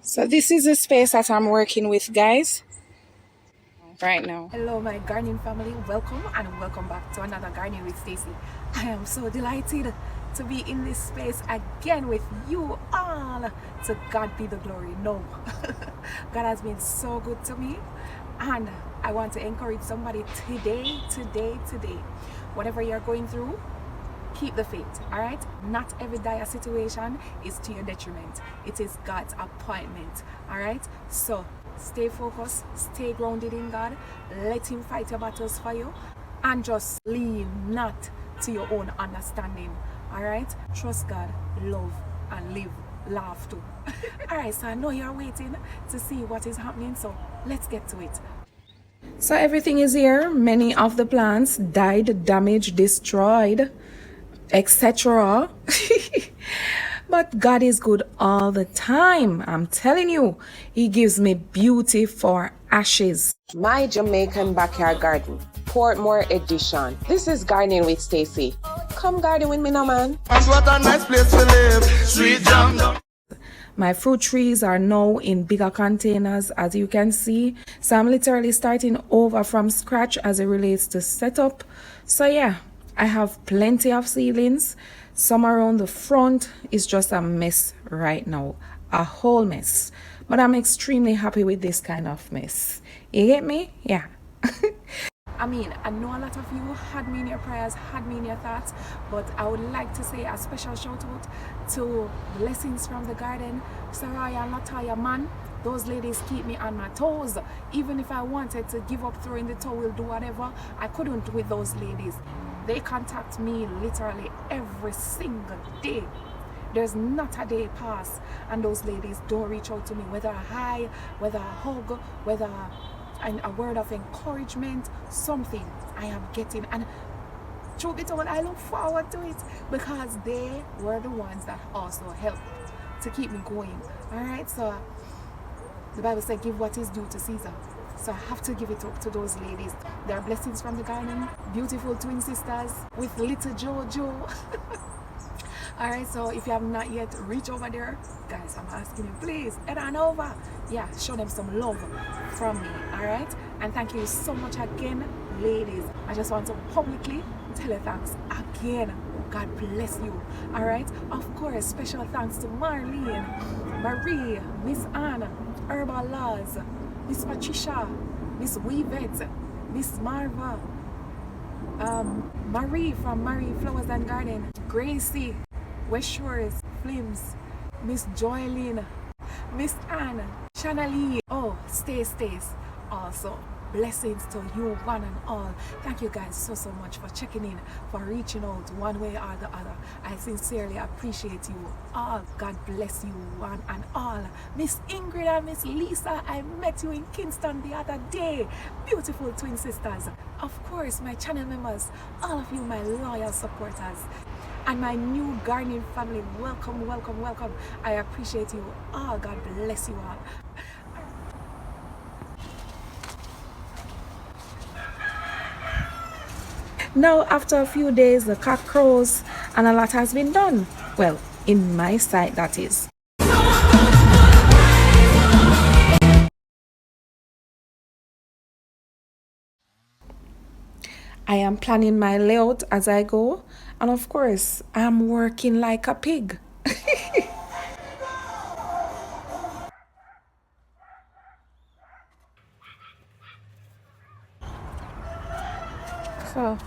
So this is the space that I'm working with, guys, right now. Hello my gardening family, welcome and welcome back to another Gardening with Stacey. I am so delighted to be in this space again with you all. To God be the glory. No, God has been so good to me, and I want to encourage somebody today. Whatever you're going through, keep the faith. All right, not every dire situation is to your detriment. It is God's appointment. All right, so stay focused, stay grounded in God, let him fight your battles for you, and just lean not to your own understanding. All right, trust God, love and live, laugh too. All right, so I know you're waiting to see what is happening, so let's get to it. So everything is here. Many of the plants died, damaged, destroyed, etc. But God is good all the time. I'm telling you, he gives me beauty for ashes. My Jamaican Backyard Garden, Portmore Edition. This is Gardening with Stacey. Come garden with me now, man. That's what a nice place to live. Sweet jam. My fruit trees are now in bigger containers, as you can see. So I'm literally starting over from scratch as it relates to setup. So yeah, I have plenty of seedlings. Some around the front is just a mess right now, a whole mess. But I'm extremely happy with this kind of mess. You get me? Yeah. I mean, I know a lot of you had me in your prayers, had me in your thoughts, but I would like to say a special shout out to Blessings from the Garden, Saraya and Lataya, man. Those ladies keep me on my toes. Even if I wanted to give up throwing the towel, do whatever, I couldn't with those ladies. They contact me literally every single day. There's not a day pass and those ladies don't reach out to me, whether a hi, whether a hug, whether a word of encouragement, something I am getting. And truth be told, I look forward to it because they were the ones that also helped to keep me going. All right, so the Bible said, give what is due to Caesar. So I have to give it up to those ladies. They are blessings from the garden, beautiful twin sisters with little Jojo. All right, so if you have not yet reached over there, guys, I'm asking you, please head on over. Yeah, show them some love from me. All right, and thank you so much again, ladies. I just want to publicly tell you thanks again. God bless you. All right, of course, special thanks to Marlene, Marie, Miss Anna, Herbal Laws, Miss Patricia, Miss Weavette, Miss Marva, Marie from Marie Flowers and Garden, Gracie, West Shores, Flims, Miss Joylene, Miss Anne, Channelie, oh, Stace, also. Blessings to you one and all. Thank you guys so much for checking in, for reaching out one way or the other. I sincerely appreciate you all. God bless you one and all. Miss Ingrid and Miss Lisa, I met you in Kingston the other day. Beautiful twin sisters. Of course, my channel members, all of you, my loyal supporters. And my new gardening family, welcome. I appreciate you all. God bless you all. Now, after a few days, the cock crows and a lot has been done. Well, in my sight, that is. I am planning my layout as I go, and of course, I'm working like a pig. So,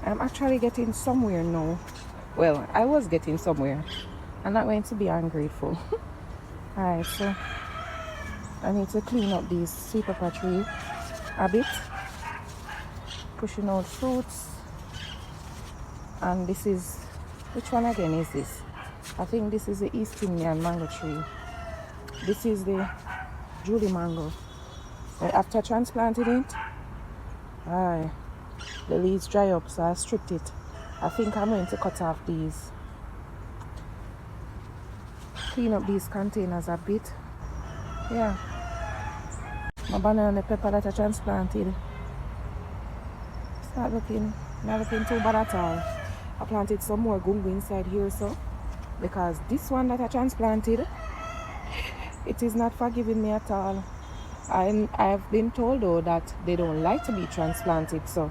I'm actually getting somewhere now. Well, I was getting somewhere. I'm not going to be ungrateful. Alright, so I need to clean up these sweet pepper tree a bit. Pushing out fruits. And this is, which one again is this? I think this is the East Indian mango tree. This is the Julie mango. After transplanting it, the leaves dry up, so I stripped it. I think I'm going to cut off these. Clean up these containers a bit. Yeah. My banana pepper that I transplanted. It's not looking too bad at all. I planted some more gungo inside here, so because this one that I transplanted, it is not forgiving me at all. I've been told though that they don't like to be transplanted, so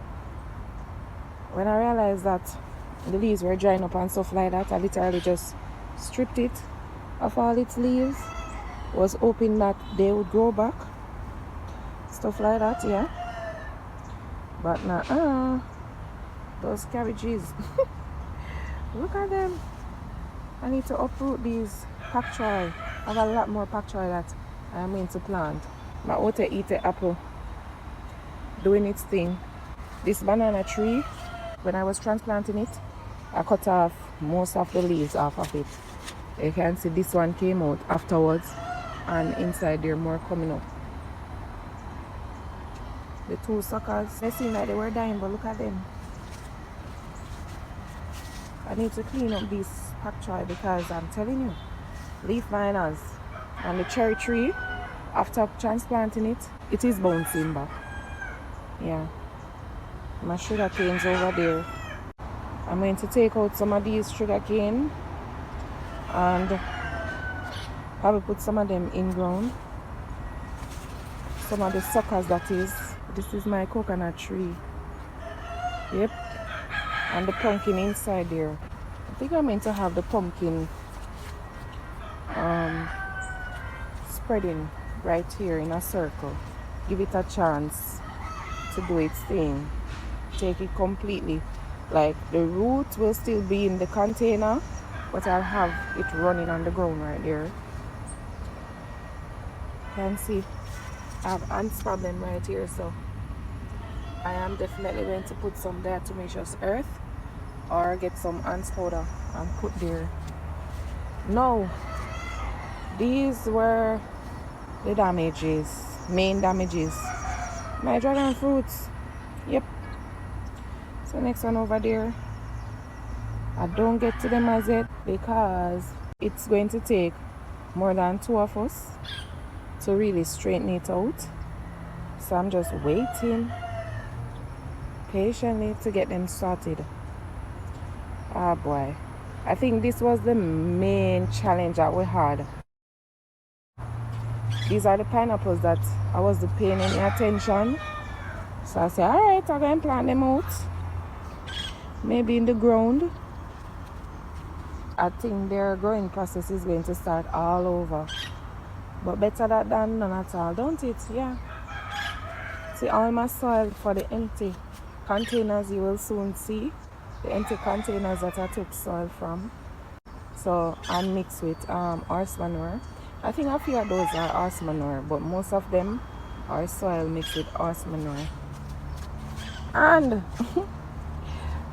when I realized that the leaves were drying up and stuff like that, I literally just stripped it of all its leaves. Was hoping that they would grow back, stuff like that, yeah. But nah, those cabbages, look at them. I need to uproot these pak choy. I have a lot more pak choy that I'm going to plant. My outer eat the apple doing its thing. This banana tree, when I was transplanting it, I cut off most of the leaves off of it. You can see this one came out afterwards, and inside there more coming up. The two suckers, they seem like they were dying, but look at them. I need to clean up these pak choy because I'm telling you, leaf miners and the cherry tree, after transplanting it, it is bouncing back. Yeah. My sugar canes over there. I'm going to take out some of these sugar cane and probably put some of them in ground. Some of the suckers, that is. This is my coconut tree. Yep. And the pumpkin inside there. I think I'm going to have the pumpkin spreading right here in a circle. Give it a chance to do its thing. Take it completely. Like the root will still be in the container, but I'll have it running on the ground right there. You can see I have ants problem right here, so I am definitely going to put some diatomaceous earth or get some ants powder and put there. No, these were the damages, main damages. My dragon fruits. Yep. So next one over there, I don't get to them as yet because it's going to take more than 2 of us to really straighten it out. So I'm just waiting patiently to get them sorted. Ah boy, I think this was the main challenge that we had. These are the pineapples that I was paying any attention. So I said, alright, I'm going to plant them out. Maybe in the ground. I think their growing process is going to start all over. But better that than none at all, don't it? Yeah. See, all my soil for the empty containers you will soon see. The empty containers that I took soil from. So I mix with horse manure. I think a few of those are horse manure, but most of them are soil mixed with horse manure. And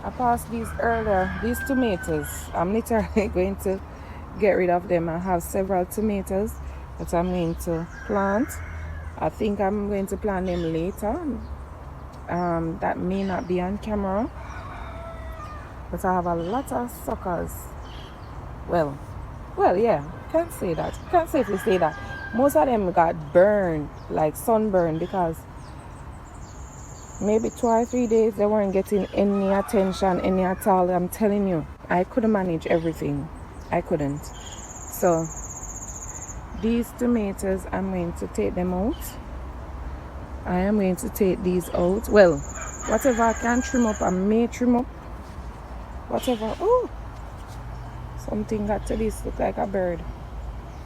I passed these earlier, these tomatoes. I'm literally going to get rid of them. I have several tomatoes that I'm going to plant. I think I'm going to plant them later. That may not be on camera. But I have a lot of suckers. Well, yeah, can't say that. Can't safely say that. Most of them got burned, like sunburned, because maybe 2 or 3 days they weren't getting any attention, any at all. I'm telling you, I couldn't manage everything. I couldn't. So these tomatoes, I'm going to take them out. I am going to take these out. Well, whatever I can trim up, I may trim up. Whatever. Oh, something got to this, look like a bird.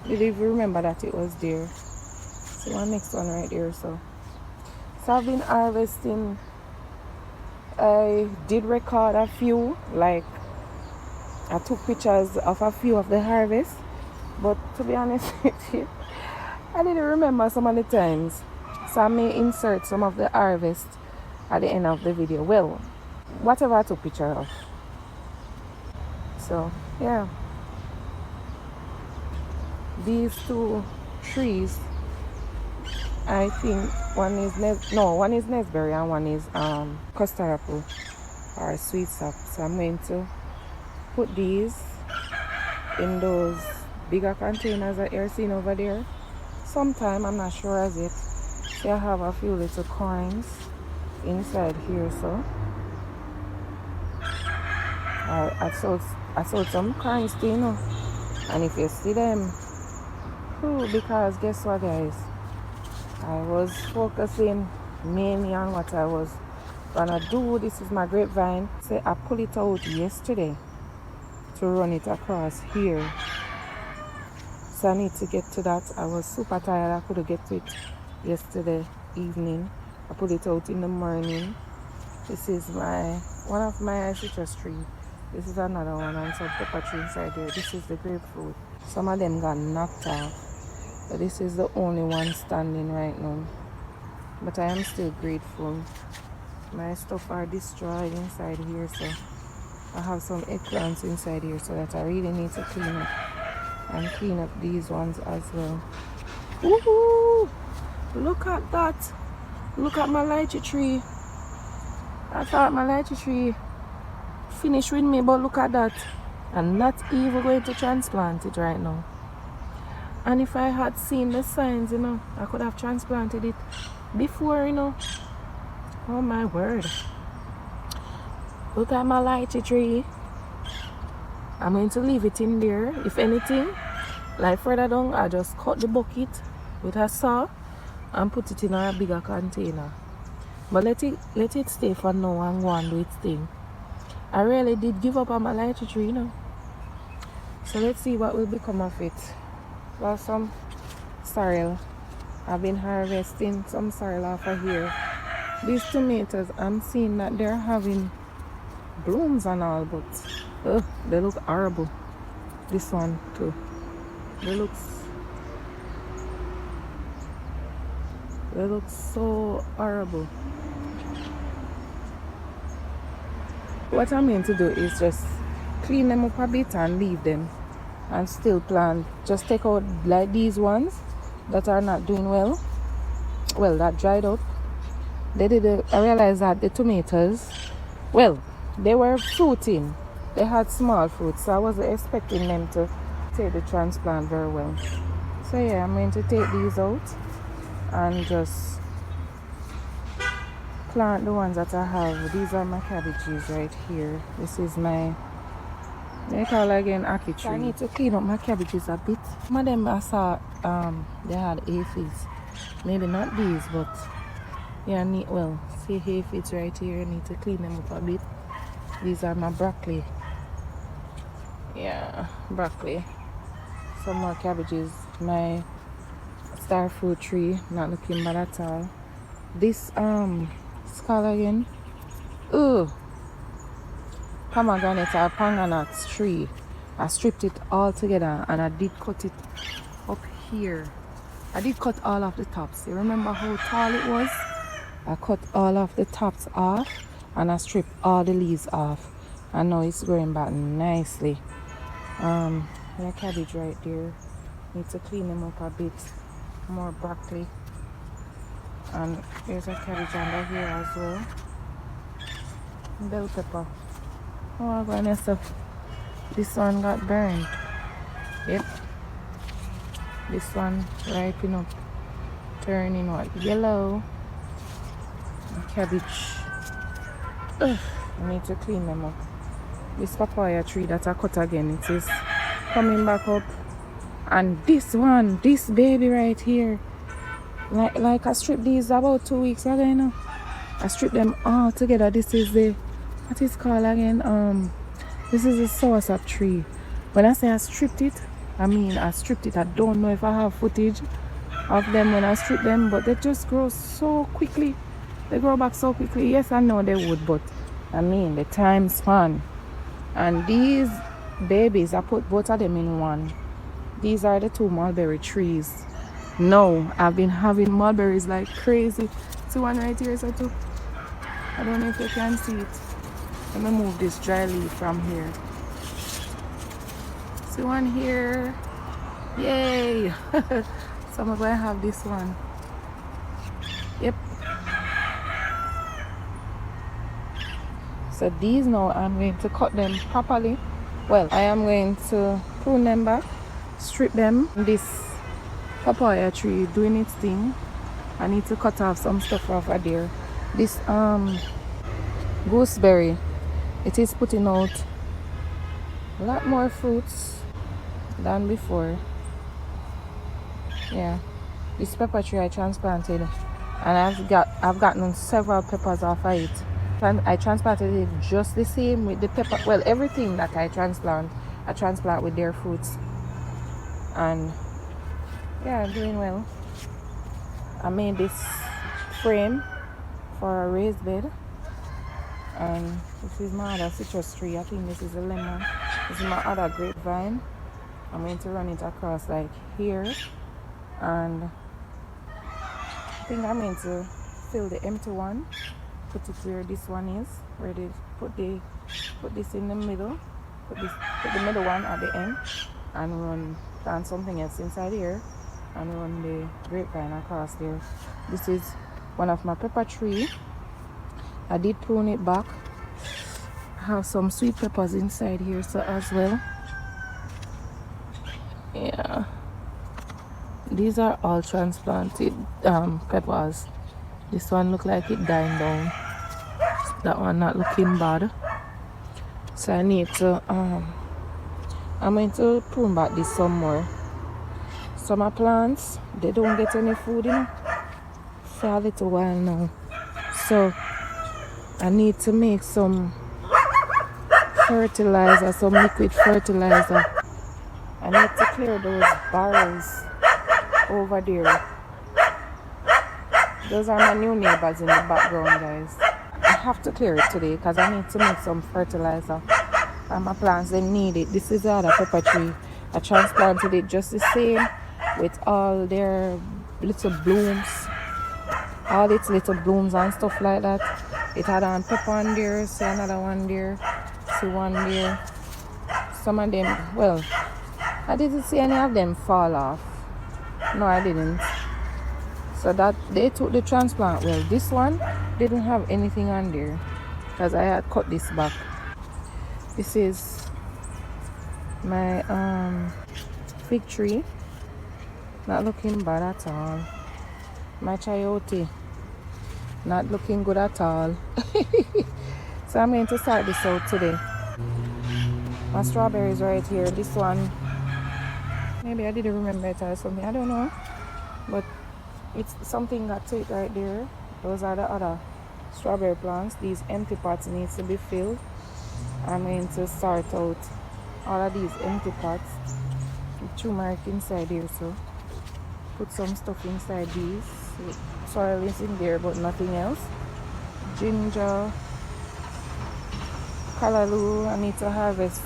Didn't even remember that it was there. So my next one right there. So I've been harvesting. I did record a few, like I took pictures of a few of the harvest, but to be honest with you, I didn't remember some of the times. So I may insert some of the harvest at the end of the video. Well, whatever I took picture of. So yeah, these 2 trees, I think one is Nesberry and one is custard apple or sweet sap. So I'm going to put these in those bigger containers that you're seeing over there. Sometime, I'm not sure as it. See, I have a few little coins inside here, so I sold some coins too, you know. And if you see them, Ooh, because guess what, guys? I was focusing mainly on what I was gonna do. This is my grapevine. So I pulled it out yesterday to run it across here. So I need to get to that. I was super tired. I couldn't get to it yesterday evening. I put it out in the morning. This is one of my citrus tree. This is another one, and some pepper tree inside there. This is the grapefruit. Some of them got knocked off, but this is the only one standing right now. But I am still grateful. My stuff are destroyed inside here, so I have some eggplants inside here, so that I really need to clean up and clean up these ones as well. Woohoo! Look at that! Look at my lychee tree. I thought my lychee tree finished with me, but look at that. I'm not even going to transplant it right now. And if I had seen the signs, I could have transplanted it before, Oh my word. Look at my lychee tree. I'm going to leave it in there. If anything, like further down, I just cut the bucket with a saw and put it in a bigger container. But let it stay for now and go and do its thing. I really did give up on my lychee tree, So let's see what will become of it. Well, some sorrel. I've been harvesting some sorrel off of here. These tomatoes, I'm seeing that they're having blooms and all, but they look horrible. This one too. They look so horrible. What I'm going to do is just clean them up a bit and leave them and still plant. Just take out like these ones that are not doing well, that dried up. I realized that the tomatoes, they were fruiting. They had small fruits, so I wasn't expecting them to take the transplant very well. So yeah, I'm going to take these out and just plant the ones that I have. These are my cabbages right here. This is my, they call it again ackee tree. I need to clean up my cabbages a bit. Some of them I saw they had aphids. Maybe not these, but yeah, see aphids right here. I need to clean them up a bit. These are my broccoli. Yeah, broccoli. Some more cabbages. My star fruit tree, not looking bad at all. This skull again. Pomegranate or panganut tree. I stripped it all together and I did cut it up here. I did cut all of the tops. You remember how tall it was? I cut all of the tops off and I stripped all the leaves off. And now it's growing back nicely. The cabbage right there. Need to clean them up a bit. More broccoli. And there's a cabbage under here as well. Bell pepper. Oh goodness, this one got burned. Yep. This one ripening up, turning yellow. Cabbage. I need to clean them up. This papaya tree that I cut again, it is coming back up. And this one, this baby right here, like I stripped these about 2 weeks ago, I stripped them all together. This is the, what is called again? This is a soursop tree. When I say I stripped it, I mean I stripped it. I don't know if I have footage of them when I strip them, but they just grow so quickly. They grow back so quickly. Yes, I know they would, but I mean the time span. And these babies, I put both of them in one. These are the two mulberry trees. No, I've been having mulberries like crazy. See one right here, so too. I don't know if you can see it. Let me move this dry leaf from here. See one here. Yay! So I'm going to have this one. Yep. So these now I'm going to cut them properly. Well, I am going to prune them back, strip them. This papaya tree doing its thing. I need to cut off some stuff off of there. This gooseberry, it is putting out a lot more fruits than before. Yeah, this pepper tree I transplanted, and I've gotten several peppers off of it. And I transplanted it just the same with the pepper. Well, everything that I transplant with their fruits, and yeah, doing well. I made this frame for a raised bed, and this is my other citrus tree. I think this is a lemon. This is my other grapevine. I'm going to run it across like here, and I think I'm going to fill the empty one, put it where this one is, where they put this in the middle, put the middle one at the end, and plant something else inside here, and run the grapevine across there. This is one of my pepper tree. I did prune it back. I have some sweet peppers inside here so as well. Yeah, these are all transplanted peppers. This one look like it dying down. That one not looking bad. So I need to I'm going to prune back this some more. Some plants, they don't get any food, you know, for a little while now. So I need to make some fertilizer, some liquid fertilizer. I need to clear those barrels over there. Those are my new neighbors in the background, guys. I have to clear it today because I need to make some fertilizer. And my plants, they need it. This is the other pepper tree. I transplanted it just the same with all their little blooms. All its little blooms and stuff like that. It had one pepper on there, see another one there, see one there. Some of them, well, I didn't see any of them fall off. No, I didn't. So that they took the transplant well. This one didn't have anything on there because I had cut this back. This is my fig tree. Not looking bad at all. My chayote. Not looking good at all. So I'm going to start this out today. My strawberries right here. This one, maybe I didn't remember it or something. I don't know. But it's something got to it right there. Those are the other strawberry plants. These empty pots needs to be filled. I'm going to sort out all of these empty pots. Turmeric inside here, so put some stuff inside these. Soil is in there but nothing else. Ginger, callaloo. I need to harvest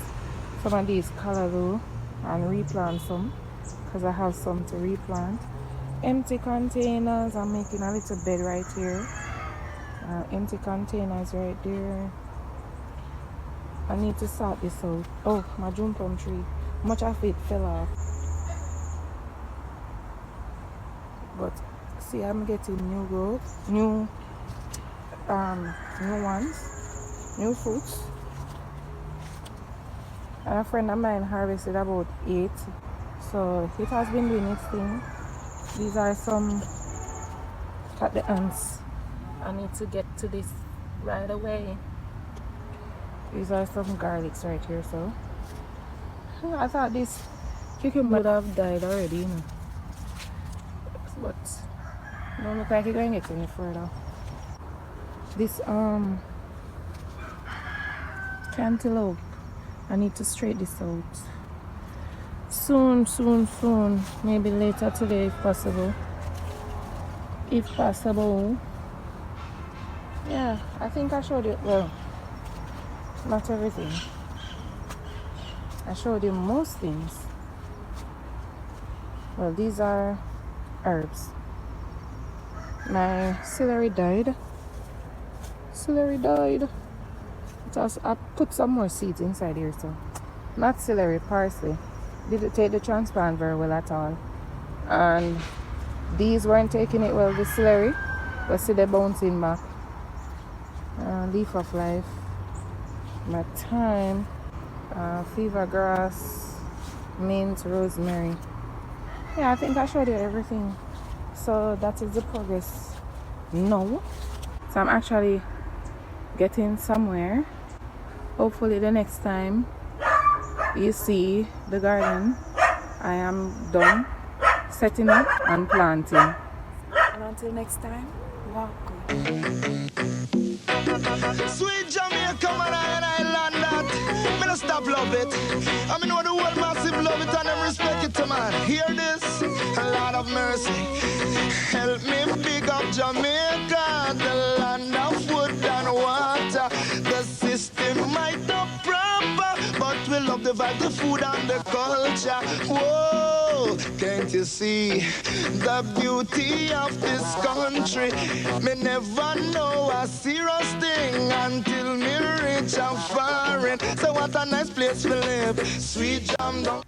some of these callaloo and replant some because I have some to replant. Empty containers. I'm making a little bed right here. Empty containers right there. I need to sort this out. Oh, my June plum tree. Much of it fell off. But see, I'm getting new growth, new ones, new fruits. And a friend of mine harvested about 8. So it has been doing its thing. These are some at the ants. I need to get to this right away. These are some garlics right here, so I thought this cucumber would have died already, you know. But don't look like it's going to get any further. This cantaloupe, I need to straighten this out. Soon. Maybe later today if possible. If possible. Yeah, I think I showed you, well, not everything. I showed you most things. Well, these are herbs. My celery died. I put some more seeds inside here, so not celery, parsley. Didn't take the transplant very well at all. And these weren't taking it well, the celery. But see, they're bouncing back. Leaf of life. My thyme, fever grass, mint, rosemary. Yeah, I think I showed you everything. So that is the progress now. So I'm actually getting somewhere. Hopefully the next time you see the garden, I am done. setting up and planting. And until next time, walk good. Sweet Jamaica, man, I land that. Me no stop love it. I mean, know the world massive love it and them respect it, man. Hear this? A lot of mercy. Help me big up Jamaica, the land of wood and water. The system might not proper, but we love the vibe, the food and the culture. Whoa, can't you see the beauty of this country? Me never know a serious thing until me reach a foreign. So what a nice place to live, sweet jam down.